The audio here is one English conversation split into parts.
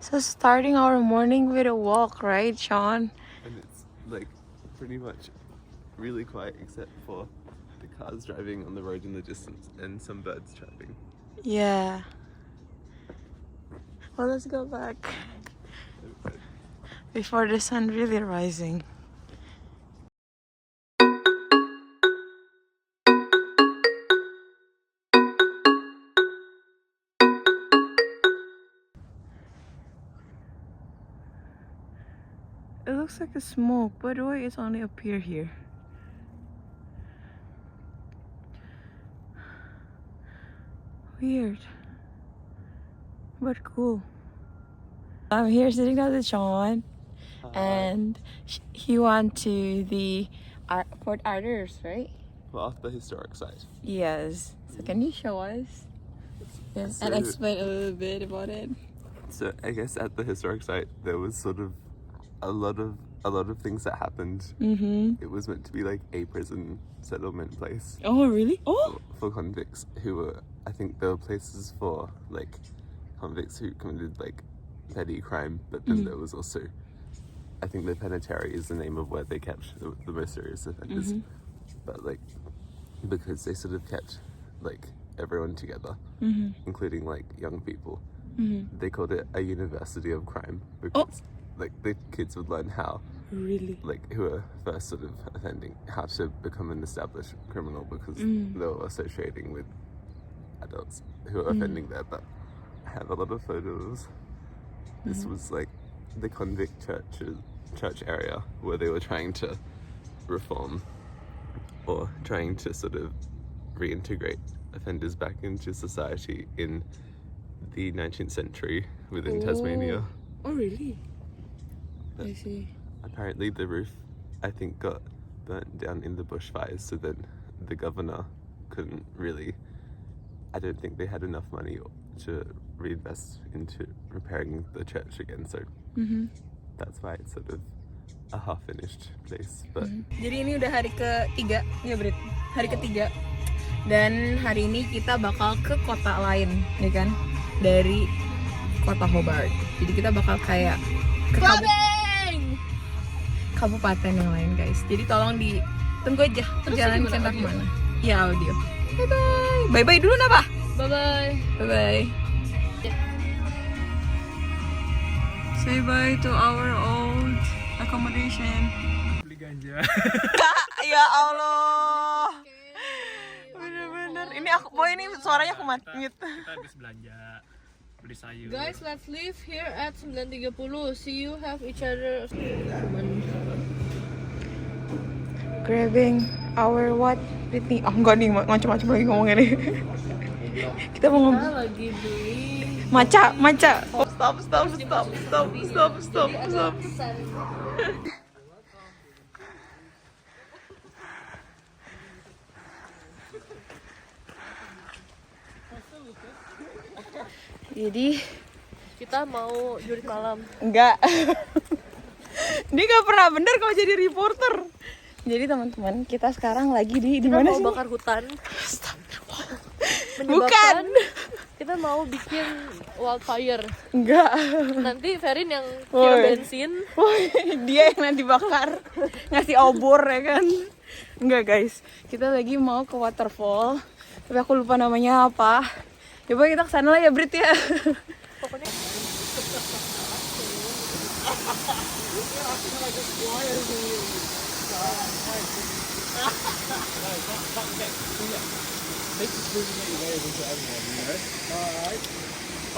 So starting our morning with a walk, right, Sean? And it's like pretty much really quiet except for the cars driving on the road in the distance and some birds chirping. Yeah. Well, let's go back before the sun really rising. It looks like a smoke, but why it's only appear here? Weird, but cool. I'm here sitting down with Sean, and he went to the Fort Arthurs, right? Well, off the historic site. Yes. So can you show us? Yes, and explain a little bit about it. So I guess at the historic site there was sort of a lot of things that happened. It was meant to be like a prison settlement place. Oh, really? Oh! For convicts who were, I think there were places for like convicts who committed like petty crime, but then there was also, I think the penitentiary is the name of where they kept the most serious offenders. But like, because they sort of kept like everyone together, including like young people, they called it a university of crime because like the kids would learn how, like who are first sort of offending, how to become an established criminal because they were associating with adults who are offending there. But I have a lot of photos. This was like the convict church area where they were trying to reform or trying to sort of reintegrate offenders back into society in the 19th century within Tasmania. Oh, really? But I see. apparently the roof, I think, got burnt down in the bushfires, so then the governor couldn't really, I don't think they had enough money to reinvest into repairing the church again, so that's why it's sort of a half-finished place. But Jadi ini udah hari ketiga, ya Brit, hari ketiga. Dan hari ini kita bakal ke kota lain, ya kan? Dari kota Hobart. Jadi kita bakal kayak ke kabupaten yang lain, guys. Jadi tolong tunggu aja perjalanan kita kemana. Ya, audio. Bye bye dulu Napa? Bye. Say bye to our old accommodation. Beli ganja. Ya Allah. Bener-bener. Ini ini suaranya aku mute. Kita habis belanja. Beli sayur. Guys, let's leave here at 9.30. See you, have each other. Grabbing our what? Britney. Oh enggak nih, macam-macam lagi ngomongnya nih. Kita mau ngomong. Kita lagi beli Maca. Stop. Jadi kita mau jurit malam. enggak. Dia nggak pernah bener kalau jadi reporter. Jadi teman-teman, kita sekarang lagi di mana sih? Kita mau bakar hutan. Bukan. Kita mau bikin wildfire. Enggak. Nanti Ferin yang kira bensin. Woi, dia yang nanti bakar, ngasih obor ya kan? Enggak guys, kita lagi mau ke waterfall, tapi aku lupa namanya apa. Coba kita kesana lah ya Brit ya. Pokoknya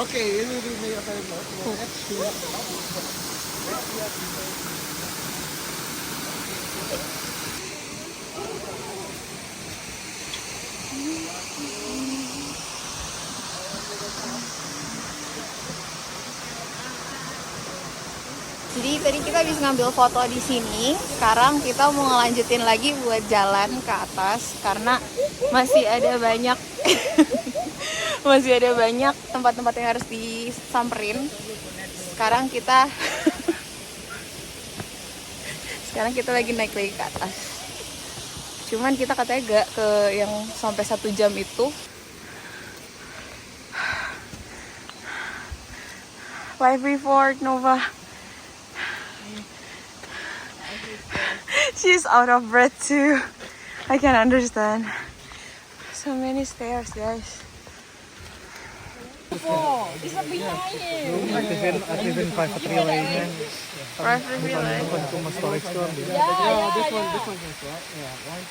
Oke, ini akan Jadi tadi kita habis ngambil foto di sini. Sekarang kita mau ngelanjutin lagi buat jalan ke atas karena masih ada banyak tempat-tempat yang harus disamperin. Sekarang kita lagi naik lagi ke atas. Cuman kita katanya gak ke yang sampai 1 jam itu. Life report, Nova. She's out of breath too. I can understand. So many stairs, guys. Aktifin private relay-nya. Private relay. Cuma storage doang. Yeah, This yeah. one can swap. Yeah, 1,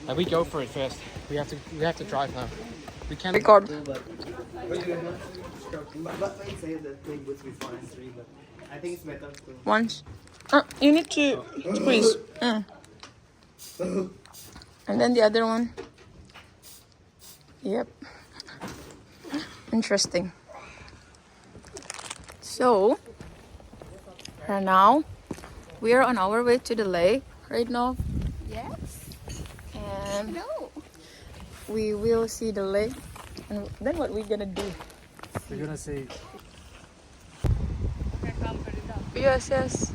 2, 3. We go for it first. We have to drive now. We can't Record. But say that thing would be fine, but I think it's better to. Once. You need to squeeze. And then the other one. Yep. Interesting. So, right now, we are on our way to the lake right now. Yes. And No. we will see the lake. And then what we gonna do? We're gonna say Yes, yes.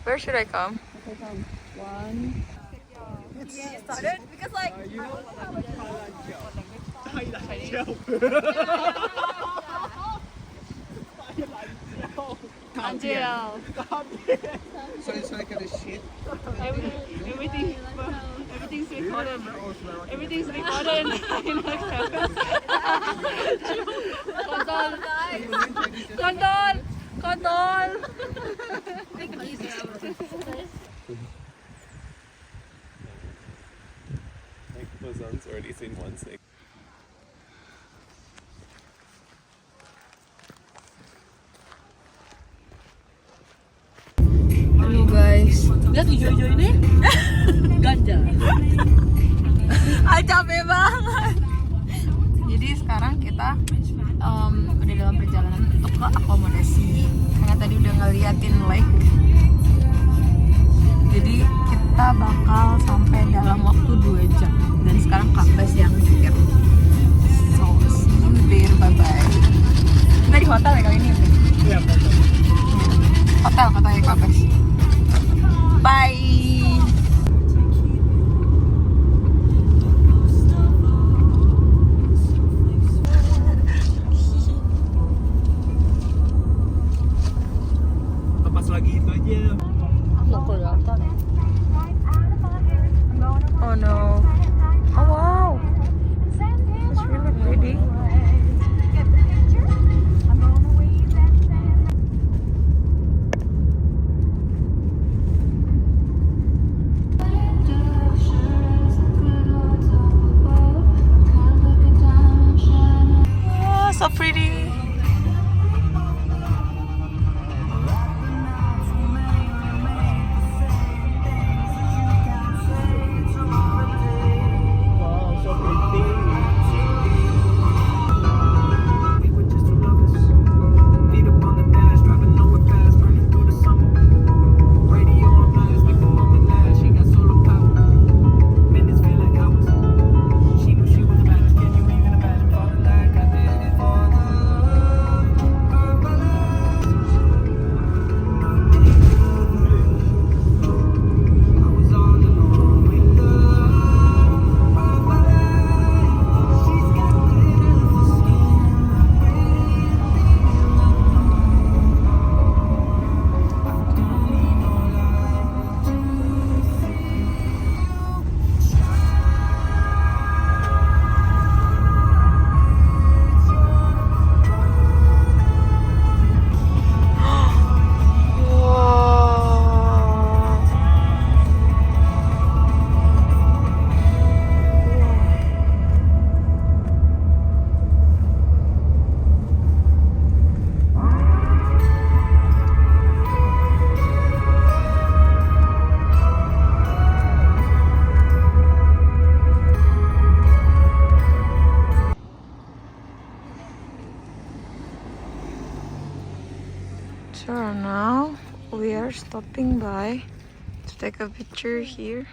Where should I come? One. Started because like Angel. So it's like a shit. Everything's recorded. Everything's recorded. Kontol. Kontol. Like Bozon's already seen one snake. Halo guys. Lihat hijau-hijau ini. Ganja. Capek banget. Jadi sekarang kita udah dalam perjalanan untuk ke akomodasi karena tadi udah ngeliatin lake. Jadi kita bakal sampai dalam waktu 2 jam dan sekarang Kak Bas yang nyetir. So see you there, bye bye. Kita di hotel ya kali ini. Iya, Hotel katanya Kak Bas. Bye. lepas lagi itu aja. Oh no. Oh wow. It's really pretty. Oh, so pretty. So now we are stopping by to take a picture here.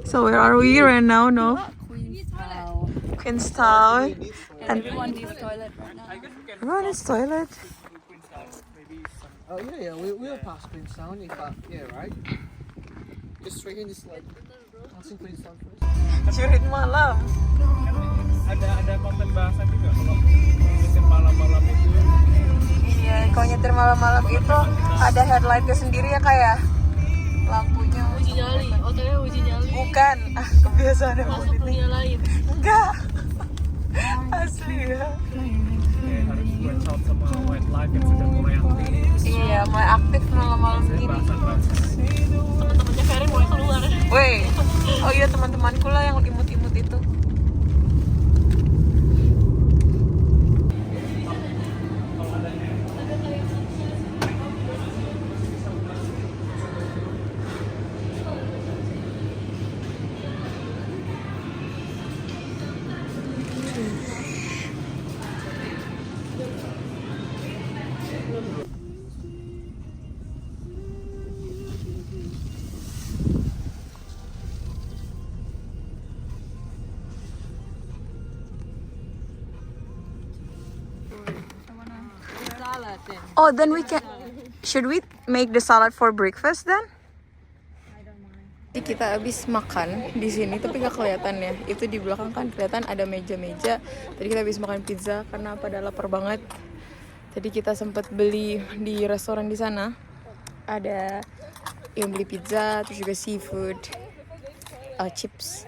So where are we right now? No, Queenstown. And Everyone needs toilet right now. everyone is toilet. Oh yeah, we'll pass Queenstown if yeah, right. Just straight in this like. Passing Queenstown first. Jurit malam. Ada konten bahasan juga kalau nyetir malam-malam itu. Iya, kalau nyetir malam-malam itu ada headlightnya sendiri ya kayak lampunya. Uji nyali, otaknya uji nyali. Bukan, kebiasaan yang Masuk dunia lain. enggak. Asli ya. Harus watch out sama white light yang sudah mulai aktif. Iya, mulai aktif malam-malam gini. Teman-temannya Ferry mulai keluar. Weh, oh iya teman-temanku lah yang imut-imut itu. Oh, then we can. Should we make the salad for breakfast then? Jadi kita habis makan di sini tapi nggak kelihatan ya. Itu di belakang kan kelihatan ada meja-meja. Tadi kita habis makan pizza karena pada lapar banget. Tadi kita sempat beli di restoran di sana. Ada yang beli pizza, terus juga seafood, chips.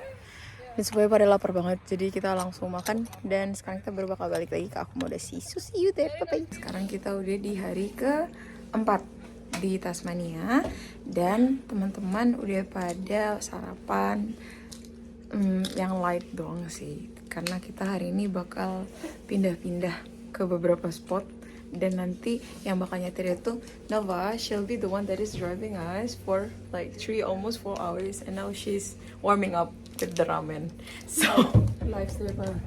Dan semuanya pada lapar banget, jadi kita langsung makan. Dan sekarang kita baru bakal balik lagi ke akomodasi. So see you there, bye-bye. Sekarang kita udah di hari ke-4 di Tasmania. Dan teman-teman udah pada sarapan yang light doang sih. Karena kita hari ini bakal pindah-pindah ke beberapa spot. Dan nanti yang bakal nyetir itu Nova, she'll be the one that is driving us for like 3 almost 4 hours. And now she's warming up with the ramen. So Lifesaver.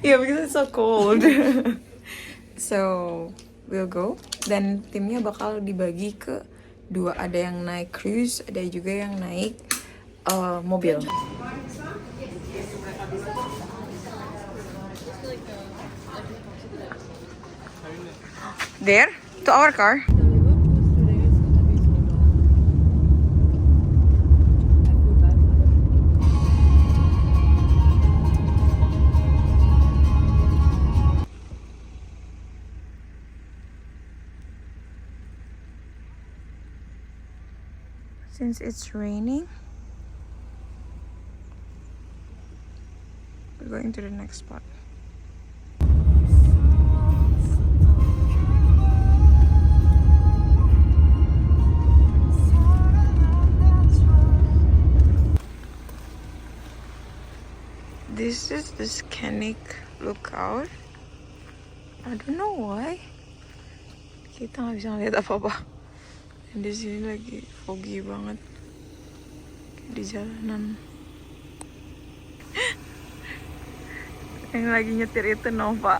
yeah, because it's so cold. So we'll go. Dan timnya bakal dibagi ke 2. Ada yang naik cruise, ada juga yang naik mobil. There, to our car. Since it's raining, we're going to the next spot. This is the scenic lookout. I don't know why. Kita nggak bisa ngeliat apa-apa. Dan di sini lagi foggy banget di jalanan. Yang lagi nyetir itu Nova.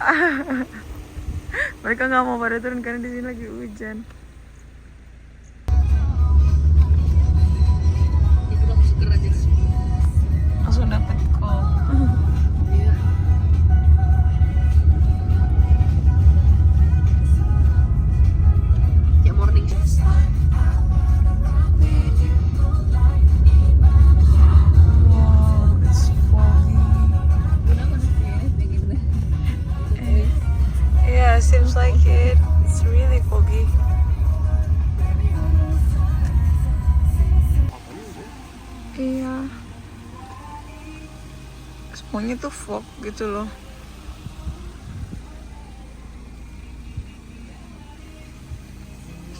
Mereka nggak mau pada turun karena di sini lagi hujan. Langsung dapet call. Ya morning. Wow, it's foggy. Yeah, seems like it. It's really foggy. Iya. Semuanya tuh fog gitu loh.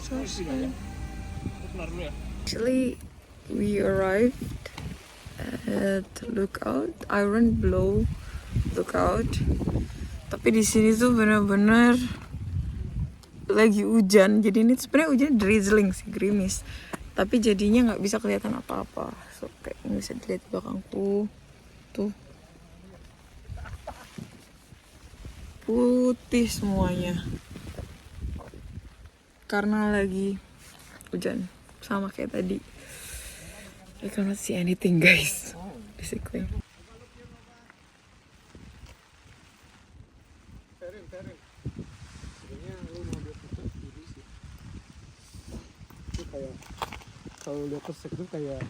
So sad. Actually, we arrived at Lookout, Iron Blow Lookout. Tapi di sini tuh bener-bener lagi hujan. Jadi ini sebenarnya hujan drizzling sih, gerimis. Tapi jadinya nggak bisa kelihatan apa-apa. So kayak nggak bisa dilihat di belakangku. Tuh. Putih semuanya. Karena lagi hujan. Sama kayak tadi. I cannot see anything guys. Basically. Kalau lihat kesek tuh kayak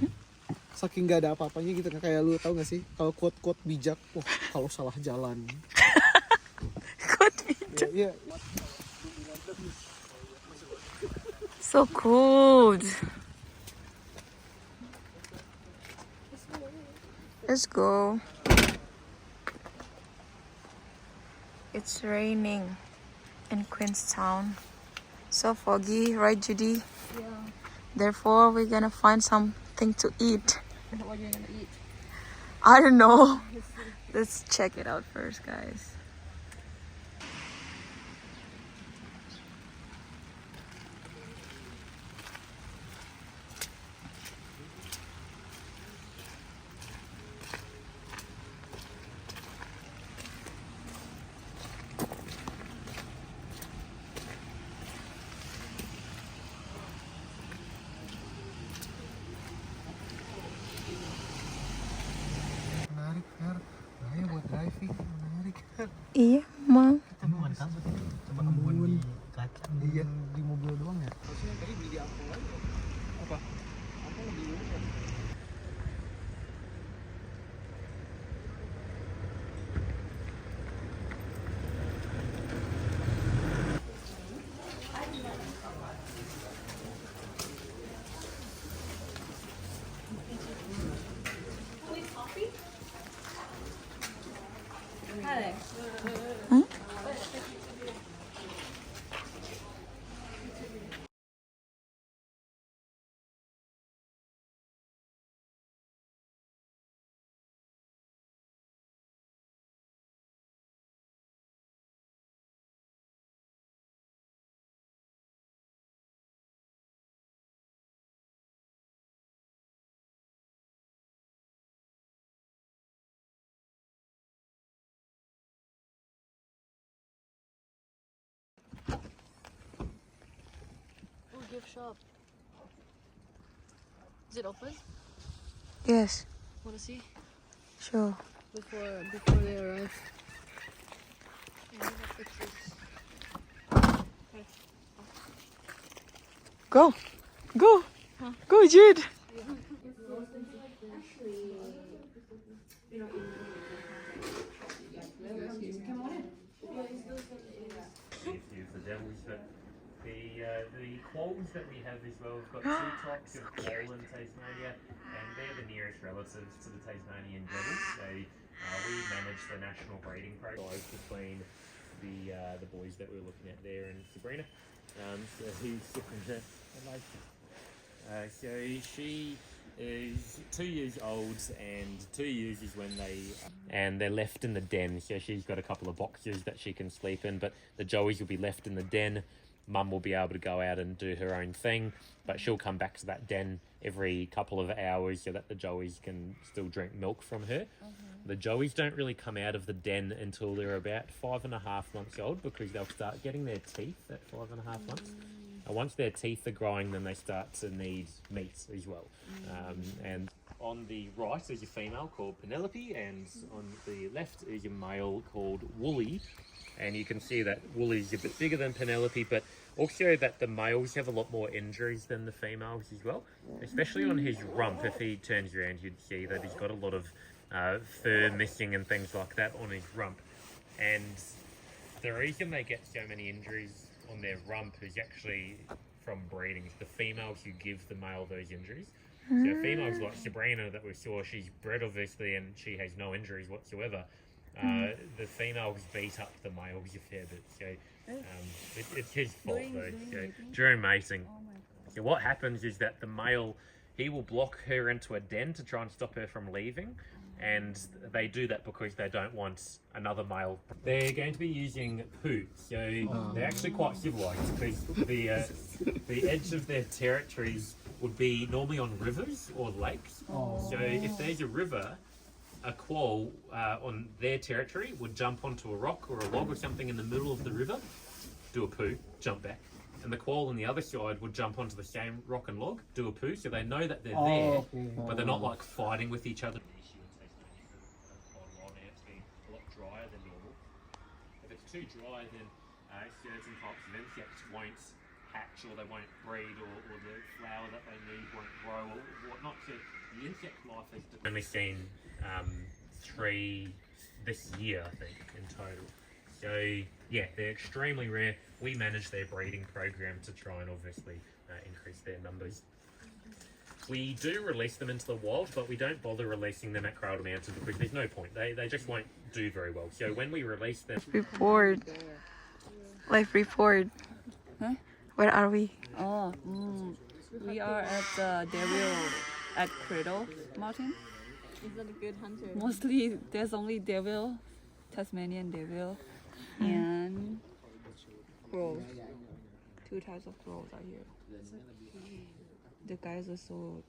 saking gak ada apa-apanya gitu, kayak lu tau gak sih kalau quote-quote bijak, wah kalau salah jalan. Quote bijak. Iya. So cold. Let's go. It's raining in Queenstown. So foggy, right, Judy? Yeah. Therefore, we're gonna find something to eat. What are you gonna eat? I don't know. Let's check it out first, guys. Menarik, Fer. Bahaya buat driving, menarik. Iya, Mang. Temuan kabut ini. Coba temuan di kaca. Iya, di mobil doang ya. Maksudnya tadi beli di Angkong aja. Apa? Angkong lebih murah ya. Oh, gift shop. Is it open? Yes, Wanna see? sure. Before they arrive. Yeah, we have pictures. Go. Go. Go, Jude. The devils, but the quolls that we have as well, we've got two types of quoll in Tasmania, and they're the nearest relatives to the Tasmanian devils. So we manage the national breeding program between the boys that we were looking at there and Sabrina. So he's so she is 2 years old, and 2 years is when they're left in the den. So she's got a couple of boxes that she can sleep in, but the joeys will be left in the den. Mum will be able to go out and do her own thing, but she'll come back to that den every couple of hours so that the joeys can still drink milk from her. The joeys don't really come out of the den until they're about 5.5 months old, because they'll start getting their teeth at 5.5 months. And once their teeth are growing, then they start to need meat as well. And on the right is a female called Penelope, and on the left is a male called Wooly. And you can see that Wooly's a bit bigger than Penelope, but also that the males have a lot more injuries than the females as well. Especially on his rump, if he turns around, you'd see that he's got a lot of fur missing and things like that on his rump. And the reason they get so many injuries on their rump is actually from breeding. It's the females who give the male those injuries. So females like Sabrina that we saw, she's bred obviously and she has no injuries whatsoever. The females beat up the males a fair bit, so it's his fault though. So during mating, so what happens is that the male, he will block her into a den to try and stop her from leaving, and they do that because they don't want another male. They're going to be using poo, so they're actually quite civilized, because the edge of their territories would be normally on rivers or lakes. So if there's a river, a quoll on their territory would jump onto a rock or a log or something in the middle of the river, do a poo, jump back. And the quoll on the other side would jump onto the same rock and log, do a poo, so they know that they're there, but they're not like fighting with each other. A lot drier than normal. If it's too dry, then certain types of insects won't hatch or they won't breed or the flower that they need won't grow or whatnot. So the insect life has only seen 3 this year, I think, in total. So yeah, they're extremely rare. We manage their breeding program to try and obviously increase their numbers. We do release them into the wild, but we don't bother releasing them at Cradle Mountain because there's no point. They just won't do very well. So when we release them... Report. Live report. Huh? Where are we? Oh, we are at the devil at Cradle Mountain. Is that a good hunter? Mostly there's only devil, Tasmanian devil, and crows. 2 types of crows are here. The guys are so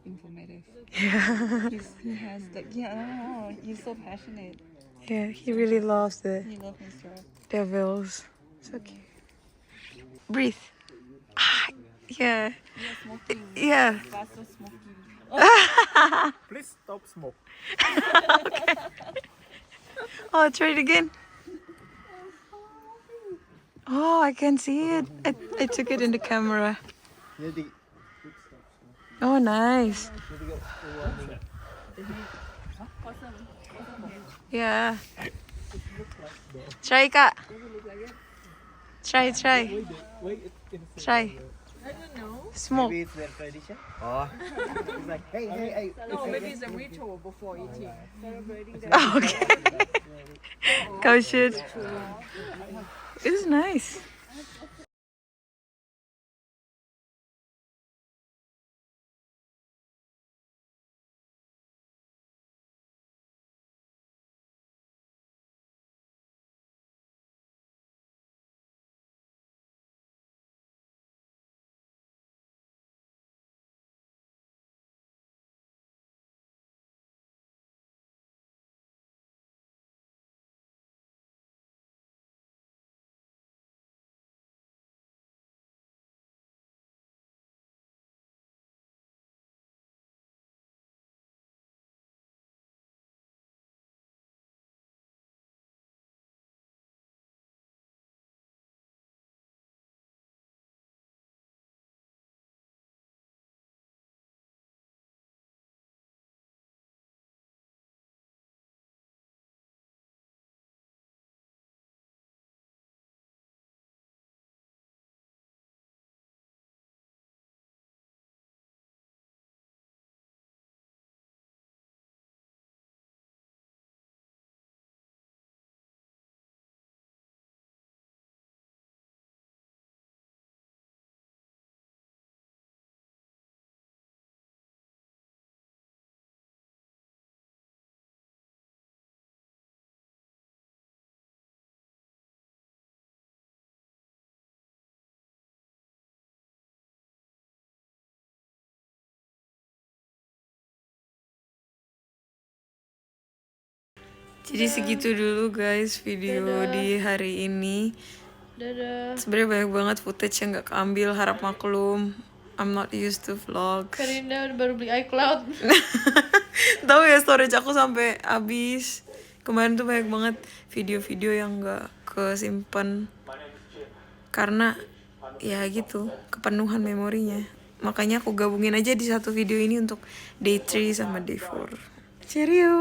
informative. Yeah. He has like, yeah, I don't know, he's so passionate. Yeah, he really loves the He loves his job. devils. So cute. Breathe. Ah, yeah. Yeah, smoking. Yeah. Faster smoking. Please stop smoke. Oh, try it again. Oh, I can see it. I took it in the camera. Oh, nice. Yeah. Try, Kak. Try. Try. I don't know. Smoke. Maybe it's their tradition. Oh. It's like, hey. No, maybe it's a ritual before eating. Celebrating the Okay. Kau should. It's nice. Jadi segitu dulu guys video di hari ini. Dadah. Sebenarnya banyak banget footage yang nggak keambil, harap maklum. I'm not used to vlogs. Karinda baru beli iCloud. Tahu ya, storage aku sampai habis. Kemarin tuh banyak banget video-video yang nggak kesimpan karena ya gitu, kepenuhan memorinya. Makanya aku gabungin aja di satu video ini untuk day 3 sama day 4. Cheerio.